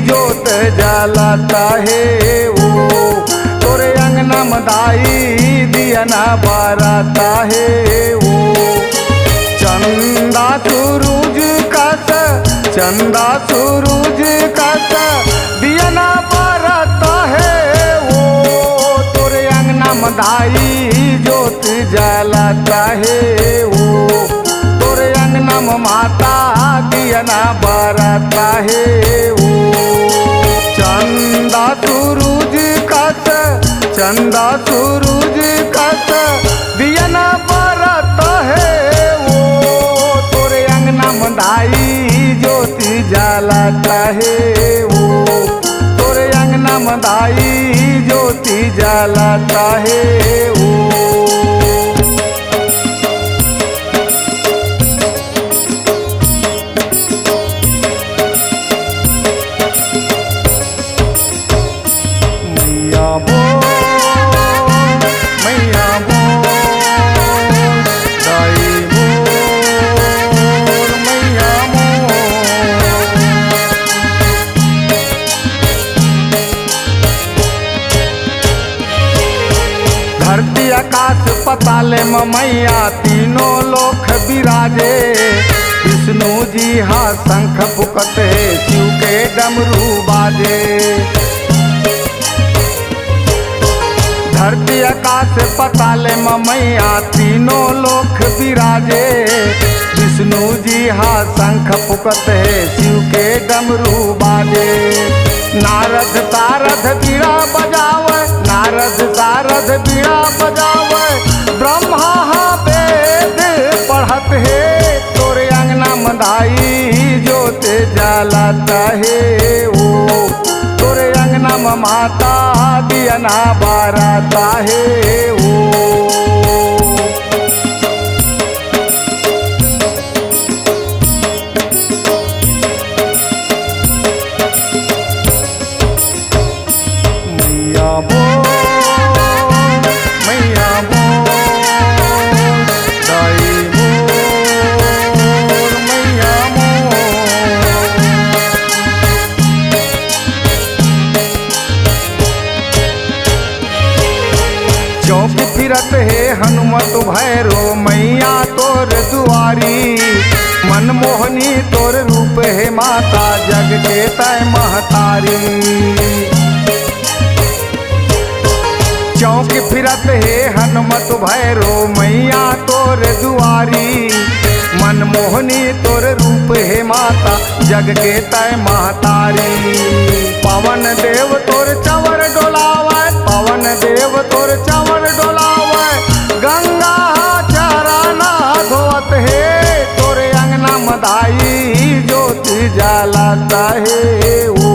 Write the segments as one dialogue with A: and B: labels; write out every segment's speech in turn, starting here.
A: जोत जलाता है वो, तोरे अंगना मदाई दिया ना बाराता है वो। चंदा सूरज का चंदा सूरज का दिया ना बाराता है वो, तोरे अंगना मदाई जोत जलाता है वो, तोरे अंगना में माता दिया ना बाराता है वो। चंदा सूरज का चंदा सूरज का दिया ना बाराता है वो, तोरे अंगना मदाई ज्योति जलाता है वो, तोरे अंगना मदाई ज्योति जलाता है वो। मैया बोल मैया बोल दाई बोल मैया बोल। धरती आकाश पताल में मैया तीनों लोक विराजे, विष्णु जी हाँ शंख फुकत है शिव के डमरू बाजे। धरती आकाश पताल में मैया तीनों लोक विराजे, विष्णु जी हाँ शंख फुकत है शिव के डमरू बाजे। नारद तारद बीड़ा बजावे, नारद तारद बीड़ा बजावे, ब्रह्मा हाँ वेद पढ़त है, तोरे अंगना मदाई जोत जलाता है वो, तोरे अंगना में माता दिया ना बाराता है वो। मैया बोल मैया बोल दाई बोल मैया बोल। चौक फिरत है हनुमत भैरो मैया तोर दुआरी, मनमोहनी तोर रूप है माता जग के तय महतारी। चौक फिरत है हनुमत भैरो मैया तोर दुआरी, मनमोहनी तोर रूप है माता जग के तय महतारी। पवन देव तोर चंवर डोलावे, पवन देव तोर चंवर डोलावे, गंगा चराना धोत है, तोरे अंगना मदाई ज्योति जलाता है वो,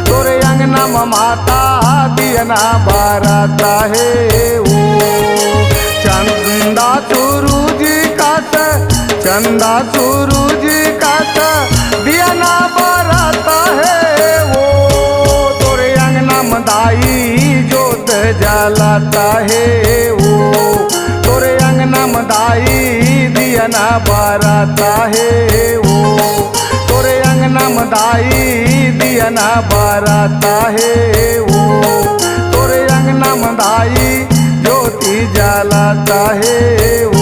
A: तोरे अंगना में माता दिया ना बाराता है वो। चंदा सूरज का चंदा सूरज का दिया ना बाराता है वो, तोरे अंगना मदाई जोत जलाता है वो, तोरे अंगना मदाई दिया ना बाराता है वो, तोरे अंगना मदाई दिया ना बाराता है वो, तोरे अंगना मदाई ज्योति जलाता है वो।